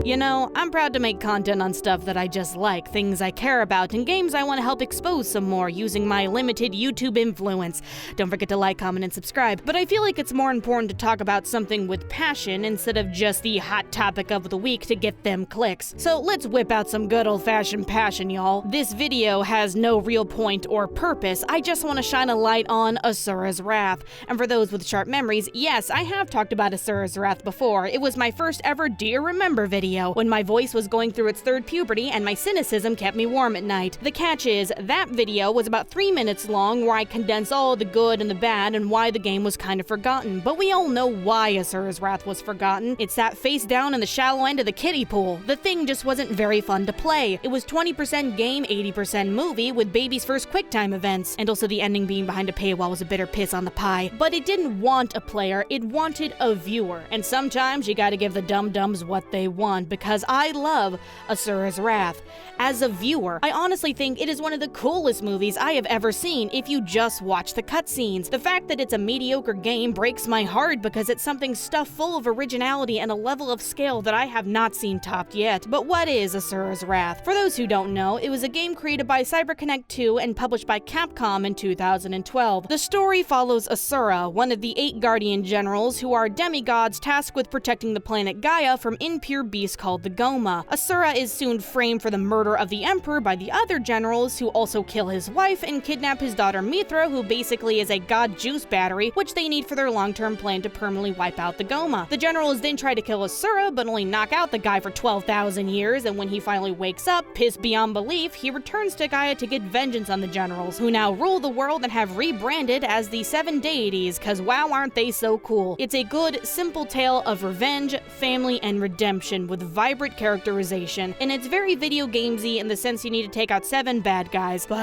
You know, I'm proud to make content on stuff that I just like, things I care about, and games I want to help expose some more using my limited YouTube influence. Don't forget to like, comment, and subscribe. But I feel like it's more important to talk about something with passion instead of just the hot topic of the week to get them clicks. So let's whip out some good old-fashioned passion, y'all. This video has no real point or purpose. I just want to shine a light on Asura's Wrath. And for those with sharp memories, yes, I have talked about Asura's Wrath before. It was my first ever Do You Remember video, when my voice was going through its third puberty and my cynicism kept me warm at night. The catch is, that video was about 3 minutes long where I condense all the good and the bad and why the game was kind of forgotten. But we all know why Asura's Wrath was forgotten. It's that face down in the shallow end of the kiddie pool. The thing just wasn't very fun to play. It was 20% game, 80% movie, with baby's first QuickTime events. And also the ending being behind a paywall was a bitter piss on the pie. But it didn't want a player, it wanted a viewer. And sometimes you gotta give the dum-dums what they want, because I love Asura's Wrath. As a viewer, I honestly think it is one of the coolest movies I have ever seen if you just watch the cutscenes. The fact that it's a mediocre game breaks my heart because it's something stuffed full of originality and a level of scale that I have not seen topped yet. But what is Asura's Wrath? For those who don't know, it was a game created by CyberConnect 2 and published by Capcom in 2012. The story follows Asura, one of the 8 Guardian Generals who are demigods tasked with protecting the planet Gaia from impure beasts called the Goma. Asura is soon framed for the murder of the Emperor by the other generals, who also kill his wife and kidnap his daughter Mithra, who basically is a god juice battery, which they need for their long-term plan to permanently wipe out the Goma. The generals then try to kill Asura, but only knock out the guy for 12,000 years, and when he finally wakes up, pissed beyond belief, he returns to Gaia to get vengeance on the generals, who now rule the world and have rebranded as the 7 deities, cause wow, aren't they so cool. It's a good, simple tale of revenge, family, and redemption with vibrant characterization, and it's very video gamesy in the sense you need to take out 7 bad guys, but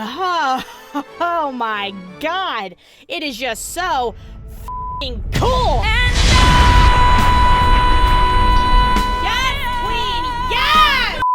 oh my god, it is just so f***ing cool!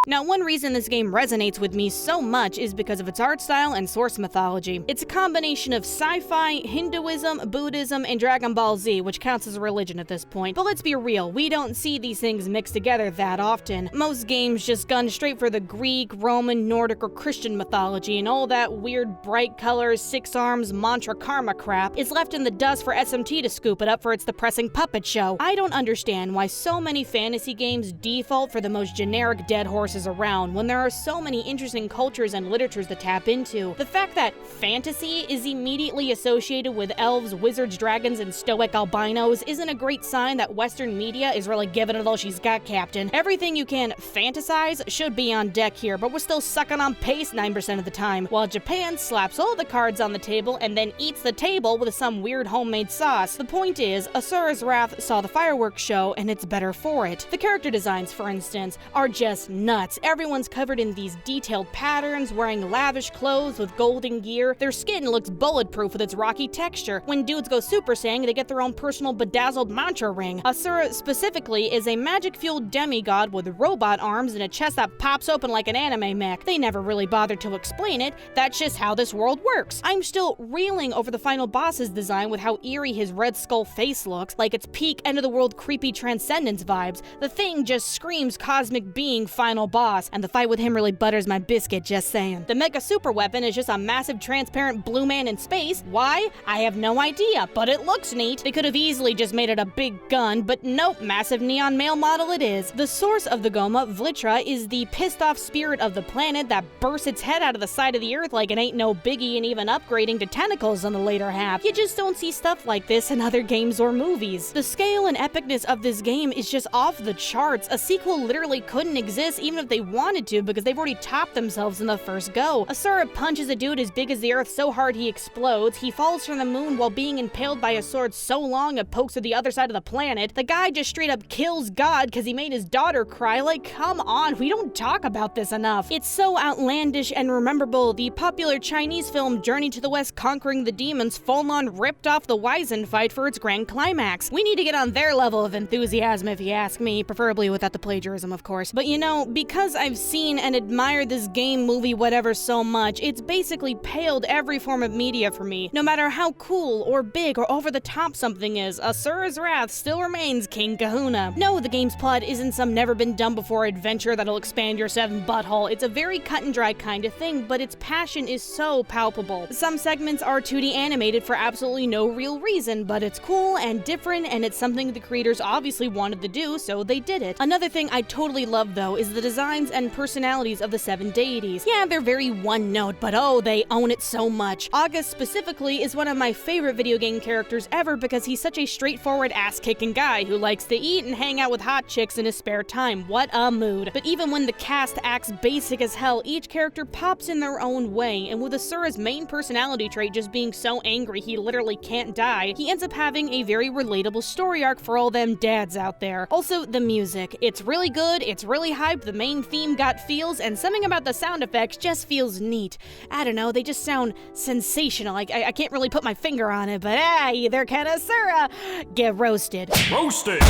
Now, one reason this game resonates with me so much is because of its art style and source mythology. It's a combination of sci-fi, Hinduism, Buddhism, and Dragon Ball Z, which counts as a religion at this point. But let's be real, we don't see these things mixed together that often. Most games just gun straight for the Greek, Roman, Nordic, or Christian mythology, and all that weird bright colors, 6 arms, mantra karma crap is left in the dust for SMT to scoop it up for its depressing puppet show. I don't understand why so many fantasy games default for the most generic dead horse around when there are so many interesting cultures and literatures to tap into. The fact that fantasy is immediately associated with elves, wizards, dragons, and stoic albinos isn't a great sign that Western media is really giving it all she's got, Captain. Everything you can fantasize should be on deck here, but we're still sucking on pace 9% of the time, while Japan slaps all the cards on the table and then eats the table with some weird homemade sauce. The point is, Asura's Wrath saw the fireworks show, and it's better for it. The character designs, for instance, are just nuts. Everyone's covered in these detailed patterns, wearing lavish clothes with golden gear. Their skin looks bulletproof with its rocky texture. When dudes go Super Saiyan, they get their own personal bedazzled mantra ring. Asura specifically is a magic-fueled demigod with robot arms and a chest that pops open like an anime mech. They never really bothered to explain it. That's just how this world works. I'm still reeling over the final boss's design with how eerie his red skull face looks, like it's peak end-of-the-world creepy transcendence vibes. The thing just screams cosmic being final boss, and the fight with him really butters my biscuit, just saying. The mega super weapon is just a massive transparent blue man in space. Why? I have no idea, but it looks neat. They could have easily just made it a big gun, but nope, massive neon male model it is. The source of the Goma, Vlitra, is the pissed off spirit of the planet that bursts its head out of the side of the earth like it ain't no biggie, and even upgrading to tentacles in the later half. You just don't see stuff like this in other games or movies. The scale and epicness of this game is just off the charts. A sequel literally couldn't exist even if they wanted to, because they've already topped themselves in the first go. Asura punches a dude as big as the earth so hard he explodes. He falls from the moon while being impaled by a sword so long it pokes to the other side of the planet. The guy just straight up kills God because he made his daughter cry. Like, come on, we don't talk about this enough. It's so outlandish and rememberable. The popular Chinese film Journey to the West Conquering the Demons full-on ripped off the Wizen fight for its grand climax. We need to get on their level of enthusiasm if you ask me, preferably without the plagiarism, of course. But you know, because years I've seen and admired this game, movie, whatever so much, it's basically paled every form of media for me. No matter how cool or big or over the top something is, Asura's Wrath still remains King Kahuna. No, the game's plot isn't some never-been-done-before adventure that'll expand your seven butthole. It's a very cut-and-dry kind of thing, but its passion is so palpable. Some segments are 2D animated for absolutely no real reason, but it's cool and different, and it's something the creators obviously wanted to do, so they did it. Another thing I totally love, though, is the designs and personalities of the seven deities. Yeah, they're very one-note, but oh, they own it so much. August specifically is one of my favorite video game characters ever because he's such a straightforward ass-kicking guy who likes to eat and hang out with hot chicks in his spare time. What a mood. But even when the cast acts basic as hell, each character pops in their own way, and with Asura's main personality trait just being so angry he literally can't die, he ends up having a very relatable story arc for all them dads out there. Also, the music. It's really good, it's really hyped, the main theme got feels, and something about the sound effects just feels neat. I don't know, they just sound sensational. I can't really put my finger on it, but hey, they're kinda Asura. Get roasted. Roasted!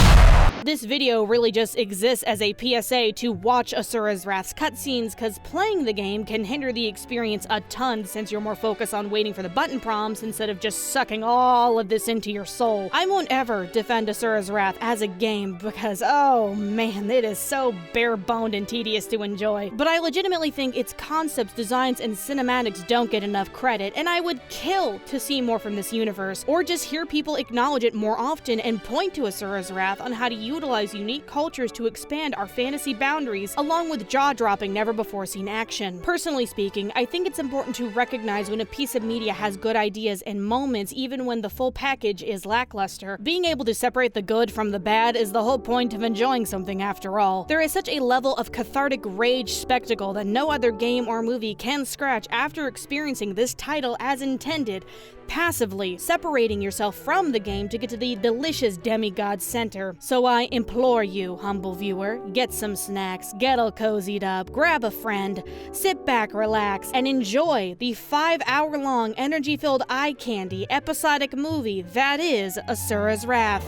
This video really just exists as a PSA to watch Asura's Wrath's cutscenes, cause playing the game can hinder the experience a ton since you're more focused on waiting for the button prompts instead of just sucking all of this into your soul. I won't ever defend Asura's Wrath as a game because, oh man, it is so bare-boned and tedious to enjoy. But I legitimately think its concepts, designs, and cinematics don't get enough credit, and I would kill to see more from this universe, or just hear people acknowledge it more often and point to Asura's Wrath on how to utilize unique cultures to expand our fantasy boundaries, along with jaw-dropping, never-before-seen action. Personally speaking, I think it's important to recognize when a piece of media has good ideas and moments, even when the full package is lackluster. Being able to separate the good from the bad is the whole point of enjoying something after all. There is such a level of cathartic rage spectacle that no other game or movie can scratch after experiencing this title as intended, passively separating yourself from the game to get to the delicious demigod center. So I implore you, humble viewer, get some snacks, get all cozied up, grab a friend, sit back, relax, and enjoy the 5-hour-long, energy-filled eye candy episodic movie that is Asura's Wrath.